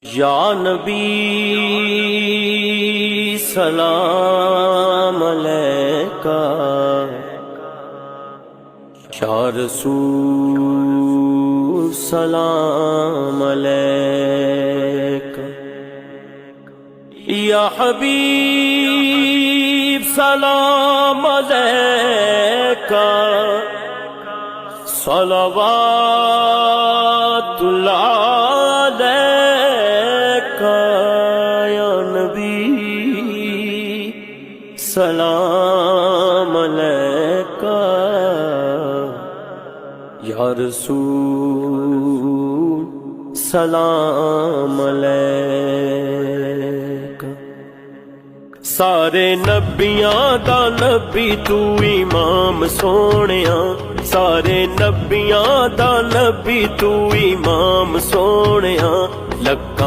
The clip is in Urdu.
یا نبی سلام علیکہ، یا رسول سلام علیکہ، یا حبیب سلام علیکہ، صلوات اللہ سلام علیکہ، یا رسول سلام علیکہ۔ سارے نبیاں دا نبی تو امام سونیاں، سارے نبیاں دا نبی تو امام سونیاں،